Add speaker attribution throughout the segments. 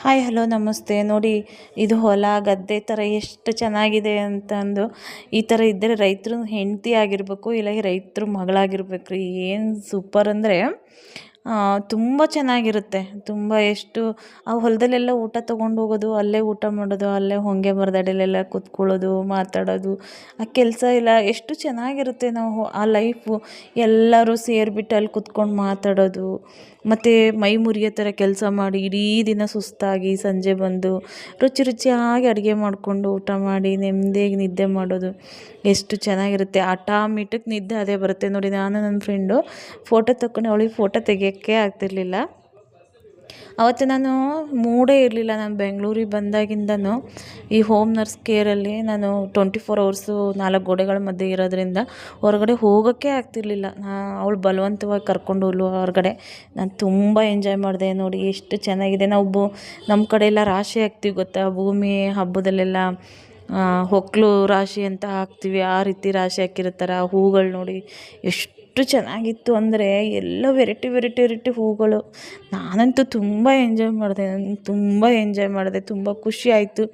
Speaker 1: Hi hello ನಮಸ್ತೆ. ನೋಡಿ, ಇದು ಹೊಲ ಗದ್ದೆ ಥರ ಎಷ್ಟು ಚೆನ್ನಾಗಿದೆ ಅಂತಂದು. ಈ ಥರ ಇದ್ದರೆ ರೈತರು ಹೆಂಡತಿ ಆಗಿರಬೇಕು, ಇಲ್ಲ ರೈತರು ಮಗಳಾಗಿರ್ಬೇಕು ರೀ. ಏನು ಸೂಪರ್ ಅಂದರೆ ತುಂಬ ಚೆನ್ನಾಗಿರುತ್ತೆ. ತುಂಬ ಎಷ್ಟು ಆ ಹೊಲದಲ್ಲೆಲ್ಲ ಊಟ ತೊಗೊಂಡು ಹೋಗೋದು, ಅಲ್ಲೇ ಊಟ ಮಾಡೋದು, ಅಲ್ಲೇ ಹೊಂಗೆ ಮರದಡಿಲೆಲ್ಲ ಕೂತ್ಕೊಳ್ಳೋದು, ಮಾತಾಡೋದು, ಆ ಕೆಲಸ ಎಲ್ಲ ಎಷ್ಟು ಚೆನ್ನಾಗಿರುತ್ತೆ. ನಾವು ಆ ಲೈಫು ಎಲ್ಲರೂ ಸೇರಿಬಿಟ್ಟು ಅಲ್ಲಿ ಕೂತ್ಕೊಂಡು ಮಾತಾಡೋದು, ಮತ್ತು ಮೈ ಮುರಿಯೋ ಥರ ಕೆಲಸ ಮಾಡಿ ಇಡೀ ದಿನ ಸುಸ್ತಾಗಿ ಸಂಜೆ ಬಂದು ರುಚಿ ರುಚಿಯಾಗಿ ಅಡುಗೆ ಮಾಡಿಕೊಂಡು ಊಟ ಮಾಡಿ ನೆಮ್ಮದಿಯಾಗಿ ನಿದ್ದೆ ಮಾಡೋದು ಎಷ್ಟು ಚೆನ್ನಾಗಿರುತ್ತೆ. ಆಟೋಮೆಟಿಕ್ ನಿದ್ದೆ ಅದೇ ಬರುತ್ತೆ. ನೋಡಿ, ನಾನು ನನ್ನ ಫ್ರೆಂಡು ಫೋಟೋ ತಕ್ಕೊಂಡು ಅವಳಿಗೆ ಫೋಟೋ ತೆಗಿಯೋಕ್ಕೆ ಆಗ್ತಿರ್ಲಿಲ್ಲ. ಅವತ್ತು ನಾನು ಮೂಡೇ ಇರಲಿಲ್ಲ. ನಾನು ಬೆಂಗಳೂರಿಗೆ ಬಂದಾಗಿಂದನೂ ಈ ಹೋಮ್ ನರ್ಸ್ ಕೇರಲ್ಲಿ ನಾನು 24 ಅವರ್ಸು 4 ಗೋಡೆಗಳ ಮಧ್ಯೆ ಇರೋದ್ರಿಂದ ಹೊರಗಡೆ ಹೋಗೋಕ್ಕೆ ಆಗ್ತಿರ್ಲಿಲ್ಲ. ಅವಳು ಬಲವಂತವಾಗಿ ಕರ್ಕೊಂಡು ಹೋಗ್ಲು ಹೊರಗಡೆ. ನಾನು ತುಂಬ ಎಂಜಾಯ್ ಮಾಡಿದೆ. ನೋಡಿ ಎಷ್ಟು ಚೆನ್ನಾಗಿದೆ. ನಾವು ನಮ್ಮ ಕಡೆ ಎಲ್ಲ ರಾಶಿ ಹಾಕ್ತೀವಿ ಗೊತ್ತಾ, ಭೂಮಿ ಹಬ್ಬದಲ್ಲೆಲ್ಲ ಹೊಕ್ಲು ರಾಶಿ ಅಂತ ಹಾಕ್ತೀವಿ. ಆ ರೀತಿ ರಾಶಿ ಹಾಕಿರ್ತಾರೆ. ಆ ಹೂಗಳು ನೋಡಿ ಎಷ್ಟು ಚೆನ್ನಾಗಿತ್ತು ಅಂದರೆ, ಎಲ್ಲ ವೆರೈಟಿ ಹೂಗಳು. ನಾನಂತೂ ತುಂಬ ಎಂಜಾಯ್ ಮಾಡಿದೆ. ತುಂಬ ಖುಷಿ ಆಯಿತು.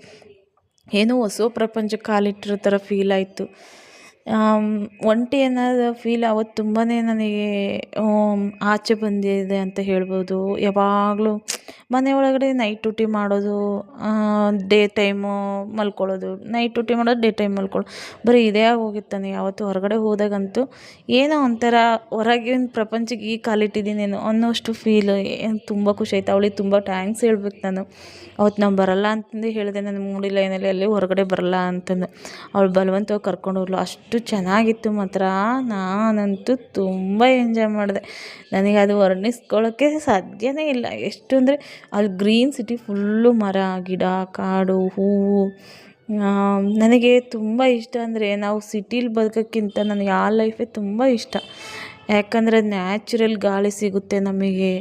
Speaker 1: ಏನೋ ಹೊಸ ಪ್ರಪಂಚಕ್ಕೆ ಕಾಲಿಟ್ಟಿರೋ ಥರ ಫೀಲ್ ಆಯಿತು. ಒಂಟಿ ಅನ್ನೋದು ಫೀಲ್ ಅವತ್ತು ತುಂಬಾ ನನಗೆ ಆಚೆ ಬಂದಿದೆ ಅಂತ ಹೇಳ್ಬೋದು. ಯಾವಾಗಲೂ ಮನೆ ಒಳಗಡೆ ನೈಟ್ ಡ್ಯೂಟಿ ಮಾಡೋದು, ಡೇ ಟೈಮು ಮಲ್ಕೊಳ್ಳೋದು, ನೈಟ್ ಡ್ಯೂಟಿ ಮಾಡೋದು, ಡೇ ಟೈಮ್ ಮಲ್ಕೊಳ್ಳೋದು, ಬರೀ ಇದೇ ಆಗೋಗಿತ್ತು ನನಗೆ. ಯಾವತ್ತು ಹೊರಗಡೆ ಹೋದಾಗಂತೂ ಏನೋ ಒಂಥರ ಹೊರಗಿನ ಪ್ರಪಂಚಕ್ಕೆ ಈಗ ಕಾಲಿಟ್ಟಿದ್ದೀನೇನೋ ಅನ್ನೋಷ್ಟು ಫೀಲು. ತುಂಬ ಖುಷಿ ಆಯಿತು. ಅವಳಿಗೆ ತುಂಬ ಥ್ಯಾಂಕ್ಸ್ ಹೇಳ್ಬೇಕು ನಾನು. ಅವತ್ತು ನಾನು ಬರಲ್ಲ ಅಂತಂದು ಹೇಳಿದೆ, ನನ್ನ ಮೂಡಿ ಲೈನಲ್ಲಿ ಅಲ್ಲಿ ಹೊರಗಡೆ ಬರಲ್ಲ ಅಂತಂದು. ಅವಳು ಬಲವಂತವಾಗಿ ಕರ್ಕೊಂಡು ಹೋಗ್ಲು. ಅಷ್ಟು ಚೆನ್ನಾಗಿತ್ತು ಮಾತ್ರ. ನಾನಂತೂ ತುಂಬ ಎಂಜಾಯ್ ಮಾಡಿದೆ. ನನಗೆ ಅದು ವರ್ಣಿಸ್ಕೊಳ್ಳೋಕ್ಕೆ ಸಾಧ್ಯವೇ ಇಲ್ಲ. ಎಷ್ಟು ಅಂದರೆ ಅಲ್ಲಿ ಗ್ರೀನ್ ಸಿಟಿ ಫುಲ್ಲು ಮರ ಗಿಡ ಕಾಡು ಹೂವು. ನನಗೆ ತುಂಬ ಇಷ್ಟ. ಅಂದರೆ ನಾವು ಸಿಟೀಲಿ ಬದುಕೋಕ್ಕಿಂತ ನನಗೆ ಆ ಲೈಫೇ ತುಂಬ ಇಷ್ಟ. ಯಾಕಂದರೆ ನ್ಯಾಚುರಲ್ ಗಾಳಿ ಸಿಗುತ್ತೆ ನಮಗೆ.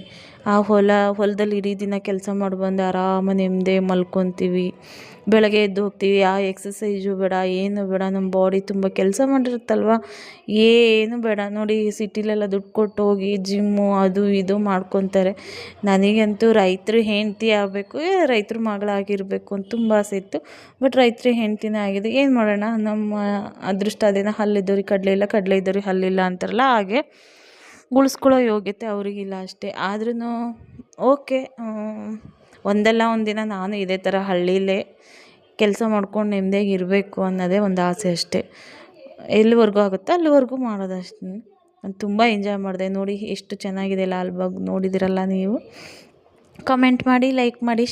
Speaker 1: ಆ ಹೊಲದಲ್ಲಿ ಇಡೀ ದಿನ ಕೆಲಸ ಮಾಡಿ ಬಂದು ಆರಾಮ ನೆಮ್ಮದಿ ಮಲ್ಕೊತೀವಿ. ಬೆಳಗ್ಗೆ ಎದ್ದು ಹೋಗ್ತೀವಿ. ಯಾವ ಎಕ್ಸಸೈಜು ಬೇಡ, ಏನು ಬೇಡ. ನಮ್ಮ ಬಾಡಿ ತುಂಬ ಕೆಲಸ ಮಾಡಿರುತ್ತಲ್ವ, ಏನು ಬೇಡ. ನೋಡಿ, ಸಿಟಿಲೆಲ್ಲ ದುಡ್ಡು ಕೊಟ್ಟು ಹೋಗಿ ಜಿಮ್ಮು ಅದು ಇದು ಮಾಡ್ಕೊತಾರೆ. ನನಗಂತೂ ರೈತರ ಹೆಂಡತಿ ಆಗಬೇಕು, ರೈತರ ಮಗಳಾಗಿರಬೇಕು ಅಂತ ತುಂಬ ಆಸೆ ಇತ್ತು. ಬಟ್ ರೈತರ ಹೆಂಡ್ತಿನೇ ಆಗಿದೆ. ಏನು ಮಾಡೋಣ, ನಮ್ಮ ಅದೃಷ್ಟ ಅದೇನೋ. ಹಲ್ಲಿದ್ದವ್ರಿಗೆ ಕಡಲೆ ಇಲ್ಲ, ಕಡಲೆ ಇದ್ದವ್ರಿಗೆ ಹಲ್ಲಿಲ್ಲ ಅಂತಾರಲ್ಲ, ಹಾಗೆ ಉಳಿಸ್ಕೊಳ್ಳೋ ಯೋಗ್ಯತೆ ಅವ್ರಿಗಿಲ್ಲ ಅಷ್ಟೇ. ಆದ್ರೂ ಓಕೆ, ಒಂದಲ್ಲ ಒಂದಿನ ನಾನು ಇದೇ ಥರ ಹಳ್ಳೀಲೇ ಕೆಲಸ ಮಾಡ್ಕೊಂಡು ನೆಮ್ಮದಿಯಾಗಿ ಇರಬೇಕು ಅನ್ನೋದೇ ಒಂದು ಆಸೆ ಅಷ್ಟೇ. ಎಲ್ಲಿವರೆಗೂ ಆಗುತ್ತೋ ಅಲ್ಲಿವರೆಗೂ ಮಾಡೋದಷ್ಟೇ. ನಾನು ತುಂಬ ಎಂಜಾಯ್ ಮಾಡಿದೆ. ನೋಡಿ ಎಷ್ಟು ಚೆನ್ನಾಗಿದೆ ಲಾಲ್ಬಾಗ್. ನೋಡಿದಿರಲ್ಲ ನೀವು. ಕಮೆಂಟ್ ಮಾಡಿ, ಲೈಕ್ ಮಾಡಿ.